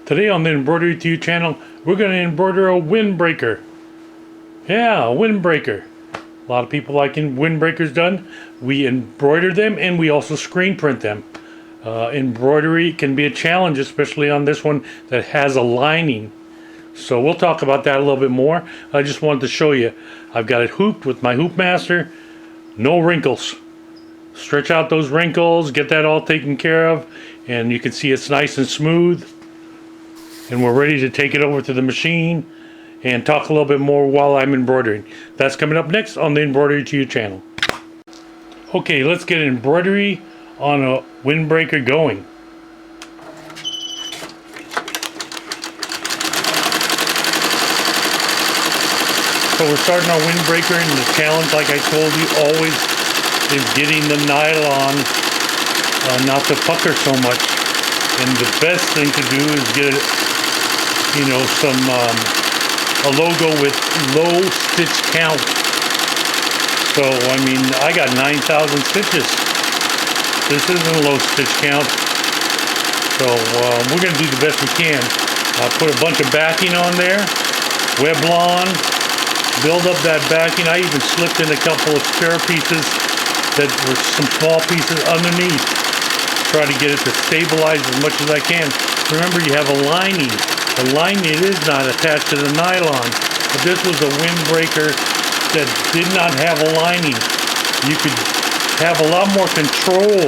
Today on the Embroidery to You channel, we're going to embroider a windbreaker. Yeah, a windbreaker. A lot of people like windbreakers done. We embroider them and we also screen print them. Embroidery can be a challenge, especially on this one that has a lining. So we'll talk about that a little bit more. I just wanted to show you. I've got it hooped with my hoop master. No wrinkles. Stretch out those wrinkles, get that all taken care of, and you can see it's nice and smooth. And we're ready to take it over to the machine and talk a little bit more while I'm embroidering. That's coming up next on the Embroidery to You channel. Okay, let's get embroidery on a windbreaker going. So we're starting our windbreaker, and the challenge, like I told you, always is getting the nylon not to pucker so much. And the best thing to do is get a logo with low stitch count. So I mean, I got 9,000 stitches. This isn't a low stitch count. So we're going to do the best we can. Put a bunch of backing on there, Weblon, build up that backing. I even slipped in a couple of spare pieces that were some small pieces underneath. Try to get it to stabilize as much as I can. Remember, you have a lining. The lining is not attached to the nylon. But this was a windbreaker that did not have a lining. You could have a lot more control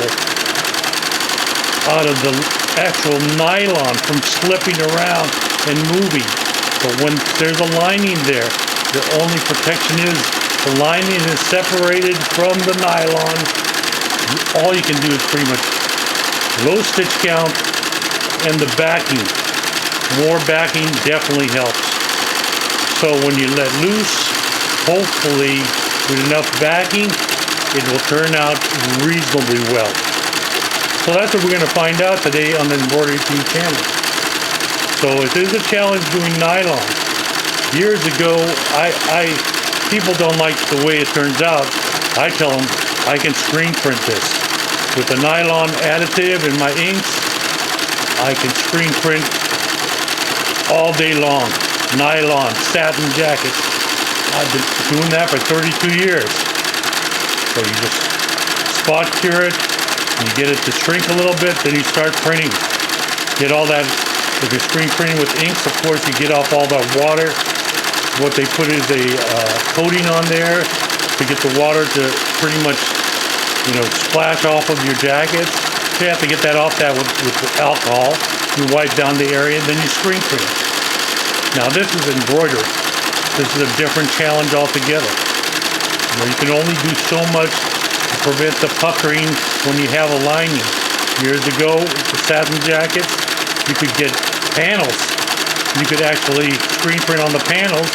out of the actual nylon from slipping around and moving. But when there's a lining there, the only protection is the lining is separated from the nylon. All you can do is pretty much low stitch count and the backing. More backing definitely helps. So when you let loose, hopefully with enough backing, it will turn out reasonably well. So that's what we're going to find out today on the Embroidery to You channel. So it is a challenge doing nylon. Years ago, people don't like the way it turns out. I tell them I can screen print this. With the nylon additive in my inks, I can screen print all day long. Nylon, satin jackets. I've been doing that for 32 years. So you just spot cure it, and you get it to shrink a little bit, then you start printing. Get all that, if you're screen printing with inks, of course, you get off all that water. What they put is a coating on there to get the water to pretty much, splash off of your jackets. So you have to get that off that with alcohol. You wipe down the area, and then you screen print. Now this is embroidery. This is a different challenge altogether. You can only do so much to prevent the puckering when you have a lining. Years ago, with the satin jackets, you could get panels. You could actually screen print on the panels,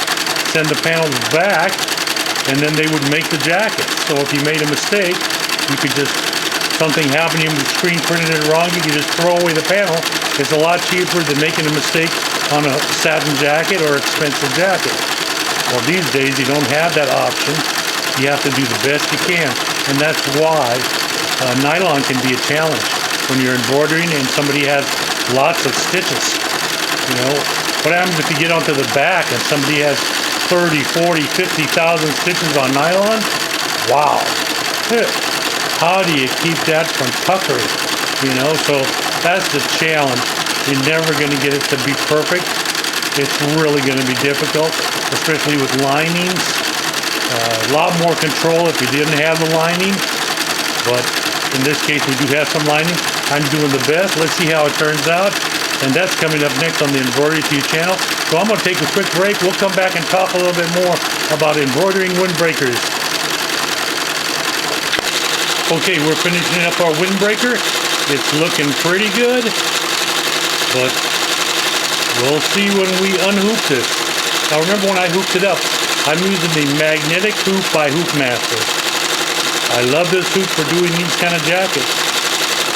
send the panels back, and then they would make the jacket. So if you made a mistake, you could just, something happened, you screen printed it wrong, you could just throw away the panel. It's a lot cheaper than making a mistake on a satin jacket or expensive jacket. Well, these days you don't have that option. You have to do the best you can. And that's why nylon can be a challenge when you're embroidering and somebody has lots of stitches. What happens if you get onto the back and somebody has 30, 40, 50,000 stitches on nylon? Wow. How do you keep that from puckering? So that's the challenge. You're never going to get it to be perfect. It's really going to be difficult, especially with linings. A lot more control if you didn't have the lining. But in this case, we do have some lining. I'm doing the best. Let's see how it turns out. And that's coming up next on the Embroidery to You channel. So I'm going to take a quick break. We'll come back and talk a little bit more about embroidering windbreakers. Okay, we're finishing up our windbreaker. It's looking pretty good, but we'll see when we unhoop this. Now remember, when I hooped it up, I'm using the magnetic hoop by Hoopmaster. I love this hoop for doing these kind of jackets.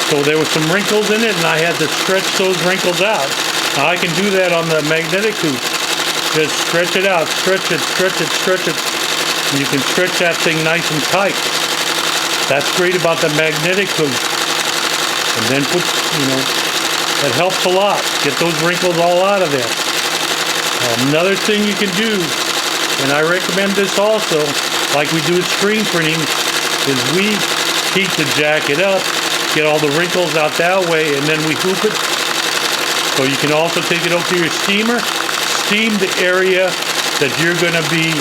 So there were some wrinkles in it, and I had to stretch those wrinkles out. Now I can do that on the magnetic hoop. Just stretch it out, stretch it, stretch it, stretch it. And you can stretch that thing nice and tight. That's great about the magnetic hoop. And then put, That helps a lot. Get those wrinkles all out of there. Another thing you can do, and I recommend this also, like we do with screen printing, is we heat the jacket up, get all the wrinkles out that way, and then we hoop it. So you can also take it over to your steamer, steam the area that you're going to be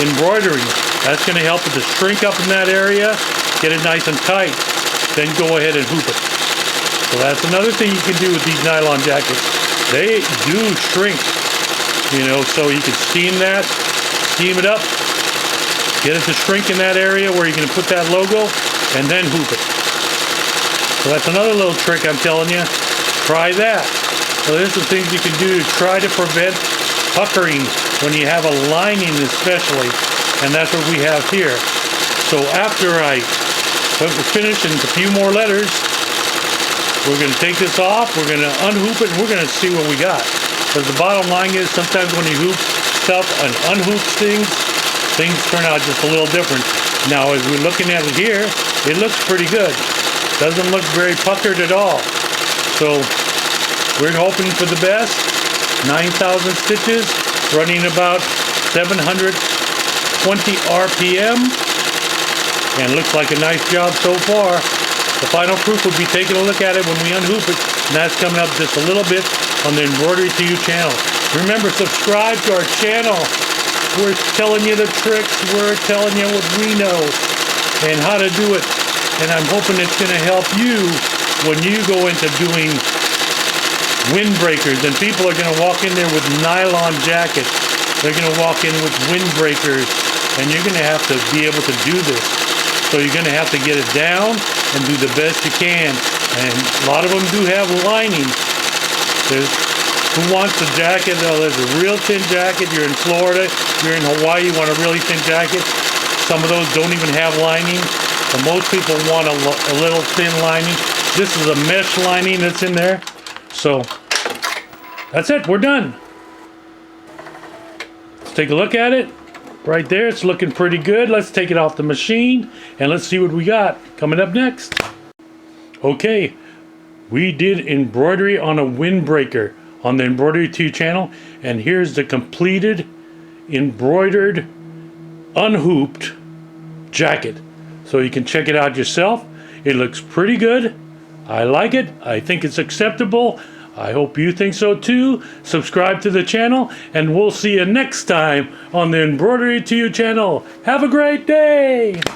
embroidering. That's going to help it to shrink up in that area, get it nice and tight, then go ahead and hoop it. So that's another thing you can do with these nylon jackets. They do shrink, you know, so you can steam that, steam it up, get it to shrink in that area where you're going to put that logo, and then hoop it. So that's another little trick I'm telling you. Try that. So there's some things you can do to try to prevent puckering when you have a lining especially, and that's what we have here. So after I finish in a few more letters, we're going to take this off, we're going to unhoop it, and we're going to see what we got. Because the bottom line is, sometimes when you hoop stuff and unhoop things turn out just a little different. Now as we're looking at it here, it looks pretty good. Doesn't look very puckered at all. So we're hoping for the best. 9,000 stitches, running about 720 RPM. And looks like a nice job so far. The final proof will be taking a look at it when we unhoop it. And that's coming up just a little bit on the Embroidery to You channel. Remember, subscribe to our channel. We're telling you the tricks. We're telling you what we know and how to do it. And I'm hoping it's going to help you when you go into doing windbreakers. And people are going to walk in there with nylon jackets. They're going to walk in with windbreakers. And you're going to have to be able to do this. So you're going to have to get it down and do the best you can. And a lot of them do have lining. Who wants a jacket? Oh, there's a real thin jacket. You're in Florida. You're in Hawaii. You want a really thin jacket. Some of those don't even have lining. But most people want a little thin lining. This is a mesh lining that's in there. So that's it. We're done. Let's take a look at it. Right there, it's looking pretty good. Let's take it off the machine and let's see what we got coming up next. Okay, we did embroidery on a windbreaker on the Embroidery 2 channel, and here's the completed embroidered unhooped jacket. So you can check it out yourself. It looks pretty good. I like it. I think it's acceptable. I hope you think so too. Subscribe to the channel, and we'll see you next time on the Embroidery to You channel. Have a great day!